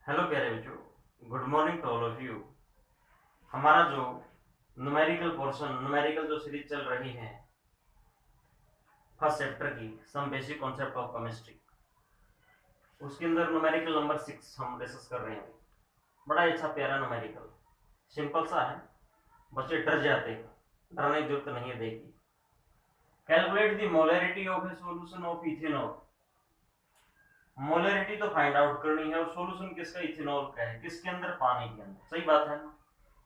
Hello प्यारे बच्चों, good morning to all of you. हमारा जो न्यूमेरिकल जो सीरीज चल रही है फर्स्ट चैप्टर की some basic concept of chemistry, उसके अंदर न्यूमेरिकल नंबर 6 हम डिस्कस कर रहे हैं। बड़ा अच्छा प्यारा न्यूमेरिकल, सिंपल सा है, बच्चे डर जाते हैं, डरने की जरूरत नहीं है। देखिए, calculate the molarity of A solution of ethanol. Molarity तो फाइंड आउट करनी है और सॉल्यूशन किसका, इथेनॉल का है। किसके अंदर? पानी के अंदर। सही बात है ना।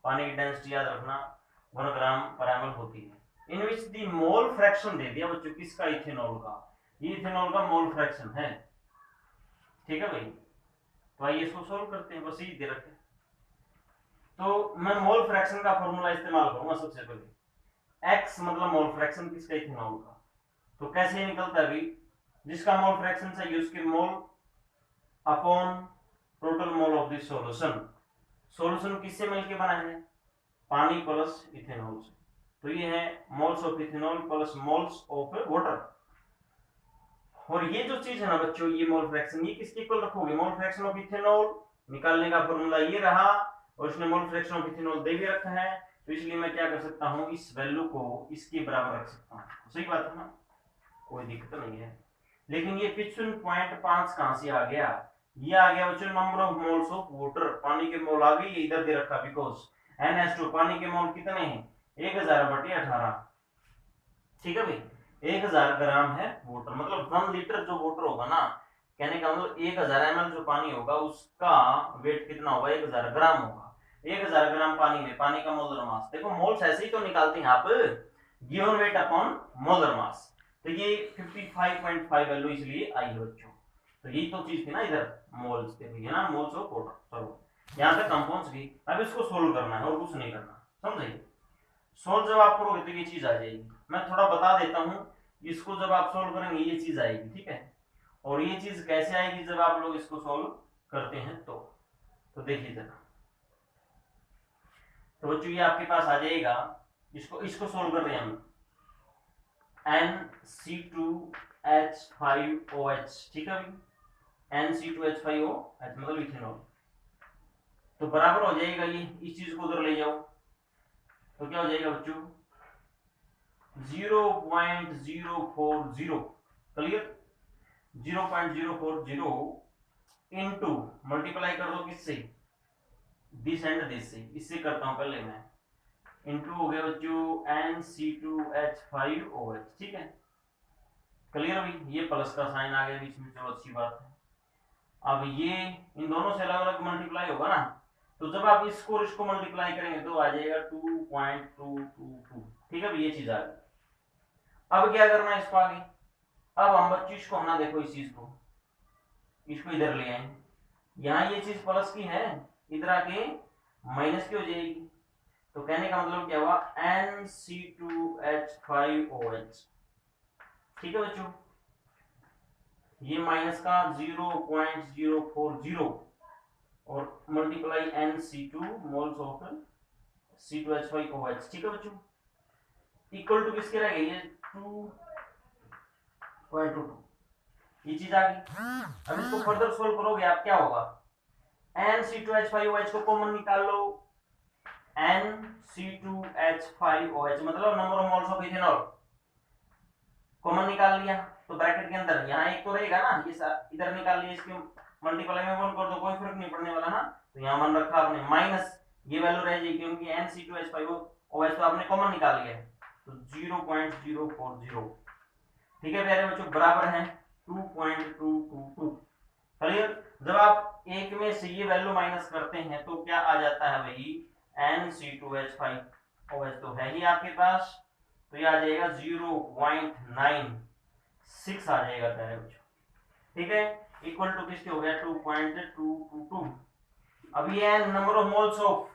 पानी की डेंसिटी याद रखना 1 ग्राम पर एम होती है। इन विच दी मोल फ्रैक्शन दे दिया बच्चों, किसका? इथेनॉल का। ये इथेनॉल का मोल फ्रैक्शन है। ठीक है भाई, तो आइए इसको सोल्व करते हैं। बस यही दे रखे, तो मैं मोल फ्रैक्शन का फॉर्मूला इस्तेमाल करूंगा सबसे पहले। एक्स मतलब मोल फ्रैक्शन किसका? इथेनॉल का। तो कैसे निकलता है भाई? जिसका मोल फ्रैक्शन चाहिए उसके mole upon total mole of the solution. Solution किससे मिलके बना है? पानी प्लस इथेनॉल से। तो ये है moles of ethanol plus moles of water. और ये जो चीज है ना बच्चों, ये मोल फ्रैक्शन, ये किसके इक्वल रखोगे? मोल फ्रैक्शन ऑफ इथेनॉल निकालने का फॉर्मूला ये रहा, और इसने मोल फ्रैक्शन ऑफ इथेनॉल दे भी रखा है, तो इसलिए मैं क्या कर सकता हूं, इस वैल्यू को इसके बराबर रख सकता हूं। सही बात है ना, कोई दिक्कत नहीं है। लेकिन ये 55.5 कहां से आ गया? ये आ गया बच्चों number of moles of water. पानी के मोल आ गए, ये इधर दे रखा, बिकॉज NH2 पानी के मोल कितने हैं? 1000/18। ठीक है भाई, 1000 ग्राम है वाटर, मतलब 1 लीटर जो वाटर होगा ना, कहने का मतलब 1000 ml जो पानी होगा उसका वेट कितना होगा? 1000 ग्राम होगा। 1000 ग्राम पानी में पानी का मोलर मास, देखो मोल्स ऐसे ही तो निकालते हैं आप, given weight upon molar mass. तो ये 55.5 वैल्यू इसलिए आई है बच्चों। तो यही तो चीज थी ना, इधर मोल्स थे भैया ना, मोल्स ऑफ वाटर। चलो यहाँ तक कंपाउंड्स की, अब इसको सोल्व करना है और कुछ नहीं करना, समझे? सोल्व जब आप करोगे तो ये चीज आ जाएगी। मैं थोड़ा बता देता हूँ, इसको जब आप सोल्व करेंगे ये चीज आएगी, ठीक है। और ये चीज कैसे आएगी जब आप लोग इसको सोल्व करते हैं तो देखिए जरा। तो बच्चों ये आपके पास आ जाएगा, इसको इसको सोल्व कर रहे हैं हम। NC2H5OH, ठीक है भाई, NC2H5OH मतलब इथेनॉल। तो बराबर हो जाएगा ये, इस चीज को उधर ले जाओ तो क्या हो जाएगा बच्चों? 0.040। क्लियर? 0.040 इंटू मल्टीप्लाई कर दो किससे? दिस एंड दिस से। इससे करता हूं पहले मैं, इंटू हो गया बच्चों NC2H5OH। ठीक है, क्लियर भाई? ये प्लस का साइन आ गया बीच में, चलो अच्छी बात है। अब ये इन दोनों से अलग अलग मल्टीप्लाई होगा ना, तो जब आप इसको और इसको मल्टीप्लाई करेंगे तो आ जाएगा 2.222। ठीक है, ये चीज आ गई। अब क्या करना है इसको आगे? अब हम बच्चों इसको होना, देखो इस चीज को, इसको इधर ले आए, यहाँ ये चीज प्लस की है, इधर आके माइनस की हो जाएगी। तो कहने का मतलब क्या हुआ? NC2H5OH। ठीक है बच्चों, ये माइनस का 0.040 और multiply NC2 moles of C2H5OH। ठीक है बच्चों, इक्वल टू किसके रह गई? ये 2.22, ये चीज आ गई। अब इसको फर्दर सोल्व करोगे आप, क्या होगा? NC2H5OH को कॉमन निकाल लो, NC2H5OH मतलब number of moles of ethanol, common निकाल लिया। तो ब्रैकेट के अंदर यहाँ एक तो रहेगा ना, ये इधर निकाल लिया, इसके मल्टीप्लाई में 1 कर दो, कोई फर्क नहीं पड़ने वाला ना। तो यहाँ मन रखा आपने, माइनस ये वैल्यू रह जाएगी क्योंकि NC2H5OH तो आपने कॉमन निकाल लिया है, तो 0.040। ठीक है प्यारे बच्चों, बराबर है 2.222। क्लियर? जब आप एक में से ये वैल्यू माइनस करते हैं तो क्या आ जाता है भाई? NC2H5OH तो है ही आपके पास, तो ये आ जाएगा 0.96 आ जाएगा प्यारे बच्चों। ठीक है, इक्वल टू किसके हो गया? 2.222। अब ये number of moles of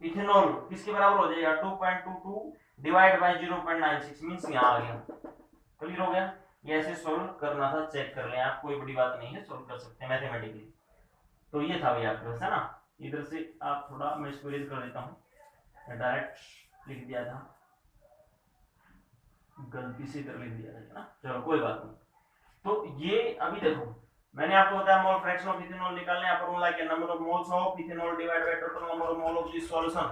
ethanol किसके बराबर हो जाएगा? 2.22 डिवाइड बाय 0.96 मींस यहाँ आ गया। क्लियर हो गया? ये ऐसे सोल्व करना था, चेक कर लें आप, कोई बड़ी बात नहीं है, सोल्व कर सकते हैं मैथमेटिकली। तो ये था भाई आपके पास, है ना। इधर से आप थोड़ा, मैं इसको इरेज कर देता हूँ, डायरेक्ट लिख दिया था, गलती से इधर लिख दिया था ना, चलो कोई बात नहीं। तो ये अभी देखो, मैंने आपको बताया मोल फ्रैक्शन ऑफ इथेनॉल निकालने का फॉर्मूला क्या, number of moles of ethanol divide by total number of mole of this solution.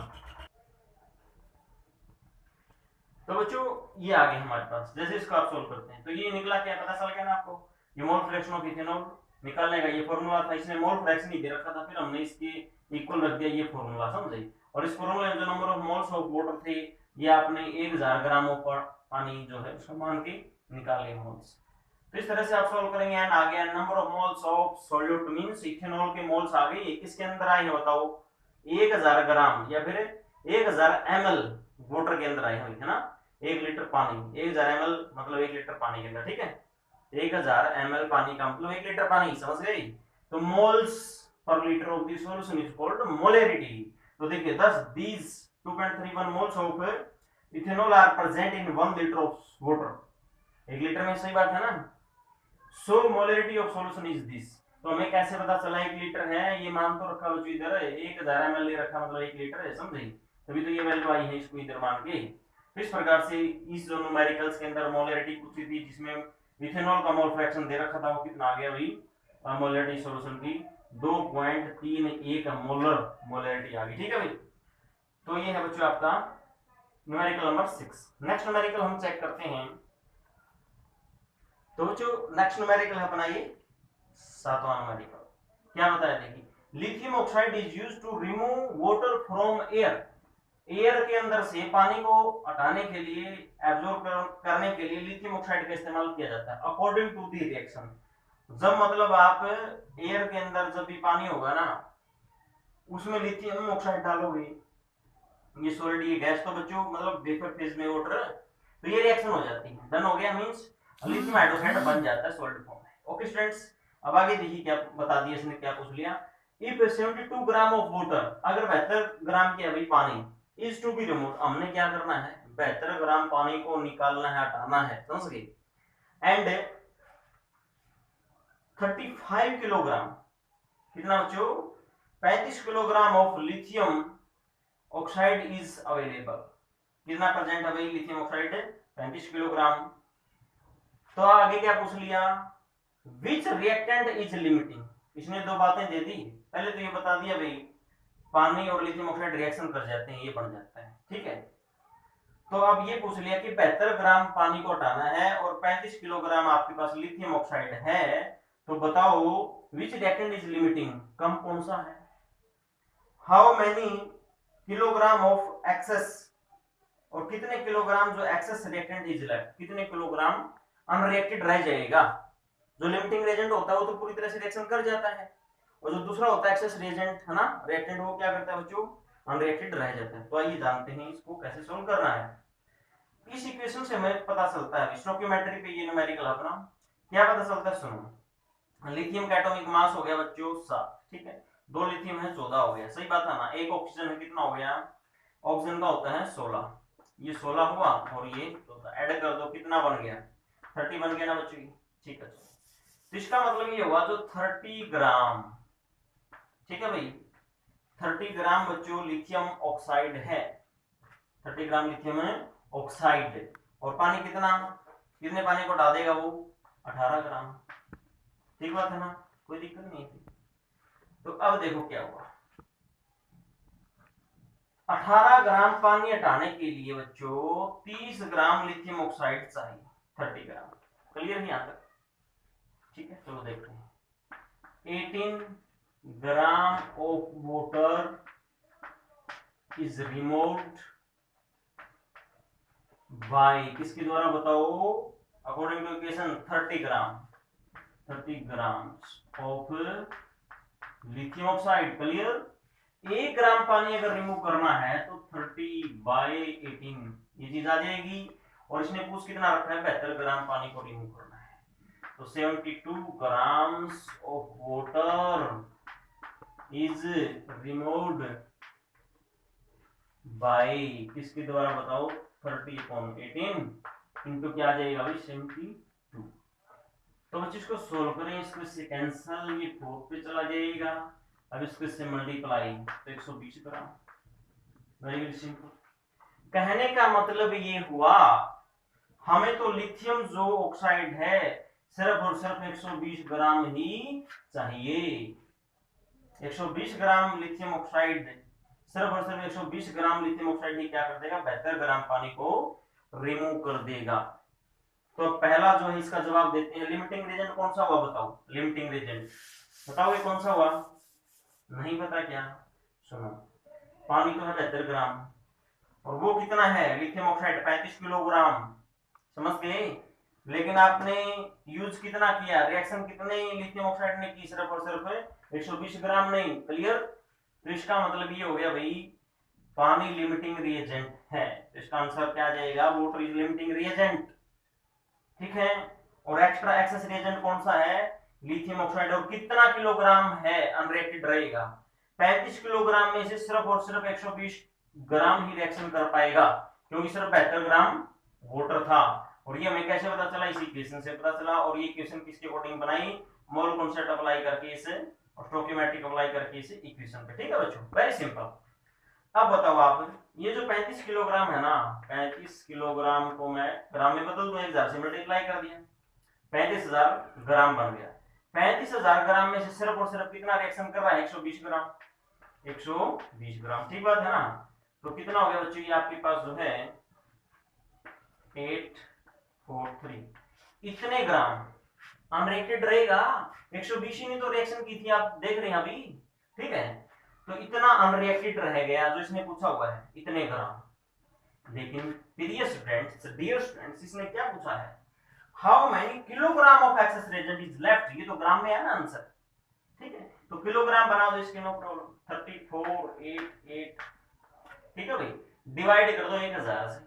तो बच्चों ये आ गया हमारे पास, जैसे इसको आप सोल्व करते हैं तो ये निकला, क्या पता चल गया ना आपको, ये मोल फ्रैक्शन ऑफ इथेनॉल निकालने का ये फॉर्मूला था। इसने मोल फ्रैक्शन ही दे रखा था, फिर हमने इसके इक्वल रख दिया ये फॉर्मूला, समझे। और इस फॉर्मूले में जो number of moles of water थे ये आपने 1000 ग्राम ऑफ पानी जो है उसको मान के निकाल लिए मोल्स। तो इस तरह से आप सॉल्व करेंगे। एंड आ गया number of moles of solute, means ethanol के मोल्स आ गए, किसके अंदर आए हैं बताओ, 1000 ग्राम या फिर 1000 ml वाटर के अंदर आए हैं, है ना। 1 लीटर पानी, 1000 ml मतलब 1 लीटर पानी के अंदर, ठीक है। 1000 ml पानी का मतलब 1 लीटर पानी, समझ गए। तो moles per litre of the solution is called molarity. तो देखिए 10 these 2.31 moles of ethanol are present in 1 litre of water. 1 litre में, सही बात है ना। So molarity of solution is this. तो हमें कैसे पता चला 1 लीटर है, ये मान तो रखा बच्चों इधर है, 1000 ml ले रखा मतलब 1 लीटर है, समझे। तभी तो ये वैल्यू आई है, इसको इधर मान के। इस प्रकार से इस जो न्यूमेरिकल्स के अंदर मोलैरिटी पूछी थी, जिसमें इथेनॉल का मोल फ्रैक्शन दे रखा था, वो कितना आ गया भाई, मोलैरिटी सॉल्यूशन की 2.31 मोलर मोलैरिटी आ गई, ठीक है भाई। तो ये है बच्चों आपका न्यूमेरिकल नंबर 6। नेक्स्ट न्यूमेरिकल हम चेक करते हैं। तो बच्चों नेक्स्ट न्यूमेरिकल है अपना ये 7वां न्यूमेरिकल। क्या बताया, देखिए, lithium oxide is used to remove water from air. Air के अंदर से पानी को हटाने के लिए, एब्जॉर्ब करने के लिए लिथियम ऑक्साइड का इस्तेमाल किया जाता है अकॉर्डिंग टू दी रिएक्शन। जब मतलब आप एयर के अंदर जब भी पानी होगा ना, उसमें लिथियम ऑक्साइड डालोगे, ये सॉलिड ये गैस, तो बच्चों मतलब वेपर फेज में वाटर, तो ये रिएक्शन हो जाती है, डन हो गया, मींस लिथियम हाइड्रोक्साइड बन जाता है सॉलिड फॉर्म में। ओके स्टूडेंट्स, अब आगे देखिए क्या बता दिया इसने, क्या पूछ लिया। इफ 72 ग्राम ऑफ वाटर, अगर 72 ग्राम की अभी पानी इज टू बी रिमूव, हमने क्या करना है, 72 ग्राम पानी को निकालना है, हटाना है, समझ गए। एंड 35 किलोग्राम, कितना बच्चों, 35 kilogram of lithium oxide is available. कितना प्रेजेंट है भाई लिथियम ऑक्साइड, 35 किलोग्राम। तो आगे क्या पूछ लिया, विच रिएक्टेंट इज लिमिटिंग। इसने दो बातें दे दी, पहले तो ये बता दिया भाई पानी और लिथियम ऑक्साइड रिएक्शन कर जाते हैं, ये बन जाता है, ठीक है। तो अब ये पूछ लिया कि 72 ग्राम पानी को हटाना है और 35 किलोग्राम आपके पास लिथियम ऑक्साइड है, तो बताओ विच रिएक्टेंट इज लिमिटिंग, कम कौन सा है। How many kilogram of excess, और कितने किलोग्राम जो एक्सेस रिएक्टेंट इज लेफ्ट, कितने किलोग्राम अनरिएक्टेड रह जाएगा। जो लिमिटिंग रिएजेंट होता है वो तो पूरी तरह से रिएक्शन कर जाता है, और जो दूसरा होता है एक्सेस रिएजेंट, है ना, रिएक्टेंट, वो क्या करता है बच्चों, अनरिएक्टेड रह जाता है। तो आइए जानते हैं इसको कैसे सोल्व करना है। इस इक्वेशन से हमें पता चलता है, इस डॉक्यूमेंट्री पे ये न्यूमेरिकल अपना क्या पता चलता है, सुनो। लिथियम का एटॉमिक मास हो गया बच्चों 7, ठीक है। 2 लिथियम है 14 हो गया, सही बात है ना। एक ऑक्सीजन है, कितना हो गया, ऑक्सीजन का होता है 16, ये 16 हुआ और ये 14, ऐड कर दो कितना बन गया, 30 बन गया ना बच्चों, ठीक है। तो इसका मतलब ये हुआ जो 30 ग्राम, ठीक है भाई, 30 ग्राम बच्चों लिथियम ऑक्साइड है, 30 ग्राम लिथियम ऑक्साइड, और पानी कितना, कितने पानी को डाल देगा वो, 18 ग्राम, ठीक बात है ना, कोई दिक्कत नहीं थी। तो अब देखो क्या हुआ, 18 ग्राम पानी हटाने के लिए बच्चों 30 ग्राम लिथियम ऑक्साइड चाहिए, 30 ग्राम, क्लियर है यहां तक, ठीक है। चलो देखते हैं, 18 gram of water is removed by, किसके द्वारा बताओ, according to equation 30 gram of lithium oxide, clear. 1 gram पानी अगर रिमूव करना है तो 30/18 ये चीज आ जाएगी, और इसने पूछ कितना रखा है, 72 ग्राम पानी को रिमूव करना है, तो 72 grams of water is removed by, किसके द्वारा बताओ, 30/18 इंटू क्या आ जाएगा भाई, 72। तो बच्चों इसको सोल्व करें, इसको इससे कैंसल, ये 4 पे चला जाएगा, अब इसको इससे मल्टीप्लाई तो 120 ग्राम, वेरी वेरी सिंपल। कहने का मतलब ये हुआ, हमें तो लिथियम जो ऑक्साइड है सिर्फ और सिर्फ 120 ग्राम ही चाहिए। 120 ग्राम लिथियम ऑक्साइड, सिर्फ और सिर्फ 120 ग्राम लिथियम ऑक्साइड ही क्या कर देगा, 72 ग्राम पानी को रिमूव कर देगा। तो पहला जो है इसका जवाब देते हैं। लिमिटिंग रीजन कौन सा हुआ बताओ, लिमिटिंग रीजन बताओ ये कौन सा हुआ, नहीं पता क्या? सुनो, पानी तो है 72 ग्राम और वो कितना है लिथियम ऑक्साइड 35 किलोग्राम, समझ गए? लेकिन आपने यूज कितना किया, रिएक्शन कितने लिथियम ऑक्साइड ने की, सिर्फ और सिर्फ 120 ग्राम नहीं। क्लियर? तो इसका मतलब ये हो गया भाई पानी लिमिटिंग रिएजेंट है। तो इसका आंसर क्या आ जाएगा, वाटर इज लिमिटिंग रिएजेंट। ठीक है, और एक्स्ट्रा एक्सेस रिएजेंट कौन सा है, लिथियम ऑक्साइड। और कितना किलोग्राम है, अनरिएक्टेड रहेगा। 35 किलोग्राम में से सिर्फ और सिर्फ 120 ग्राम ही रिएक्शन कर पाएगा, क्योंकि सिर्फ 72 ग्राम वाटर था। और ये हमें कैसे पता चला, इसी इक्वेशन से पता चला। और ये इक्वेशन किसके अकॉर्डिंग बनाई, मोल कॉन्सेप्ट अप्लाई करके इसे, और स्टोइकियोमेट्रिक अप्लाई करके इसे इक्वेशन पे। ठीक है बच्चों, वेरी सिंपल। अब बताओ आप, ये जो 35 किलोग्राम है ना, 35 किलोग्राम को मैं ग्राम में बदल दूं, 1000 से मल्टीप्लाई कर दिया, 35,000 ग्राम बन गया। 35,000 ग्राम में से सिर्फ और सिर्फ कितना रिएक्शन कर रहा है, 120 ग्राम। 120 ग्राम, ठीक बात है ना? तो कितना हो गया बच्चों, ये आपके पास जो है 843, इतने ग्राम अनरिएक्टेड रहेगा। 120 ही ने तो रिएक्शन की थी, आप देख रहे हैं अभी। ठीक है, तो इतना अनरिएक्टेड रह गया जो इसने पूछा हुआ है, इतने ग्राम। लेकिन प्रिय स्टूडेंट्स, डियर स्टूडेंट्स, इसने क्या पूछा है, how many kilogram of access reagent is left. ये तो ग्राम में है ना आंसर, ठीक है? तो किलोग्राम बना दो इसके, नो प्रॉब्लम। 3488, ठीक है भाई, डिवाइड कर दो 1000 से,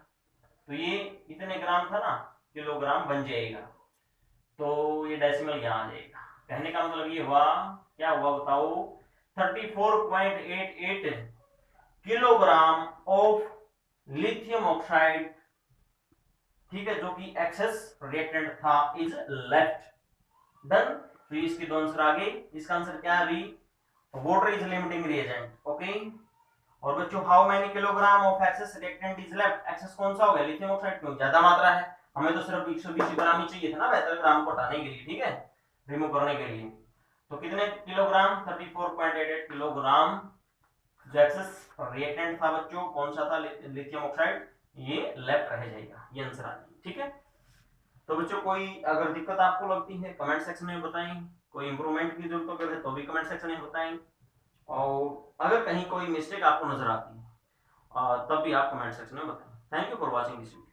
तो ये इतने ग्राम था ना, किलोग्राम बन जाएगा। तो ये डेसिमल यहां आ जाएगा। कहने का मतलब ये हुआ, क्या हुआ बताओ, 34.88 किलोग्राम ऑफ लिथियम ऑक्साइड, ठीक है, जो कि एक्सेस रिएक्टेंट था, इज लेफ्ट। डन। तो इसके दो आंसर आ गए। इसका आंसर क्या है अभी, water is limiting reagent. Okay. और बच्चों, how many kilogram of excess reactant is left, excess कौन सा हो गया, लिथियम ऑक्साइड, क्यों ज्यादा मात्रा है, हमें तो सिर्फ 120 ग्राम ही चाहिए था ना 72 ग्राम को हटाने के लिए, ठीक है, रिमूव करने के लिए। तो कितने किलोग्राम, 34.88 किलोग्राम जो एक्सेस रिएक्टेंट था बच्चों, कौन सा था, लिथियम ऑक्साइड, ये लेफ्ट रह जाएगा, ये आंसर आ जाएगा। ठीक है, तो बच्चों कोई अगर दिक्कत आपको लगती है कमेंट सेक्शन में बताएं, कोई इंप्रूवमेंट की जरूरत अगर है तो भी कमेंट सेक्शन में बताएं, और अगर कहीं कोई मिस्टेक आपको नजर आती है तब भी आप कमेंट सेक्शन में बताएं। Thank you for watching this video.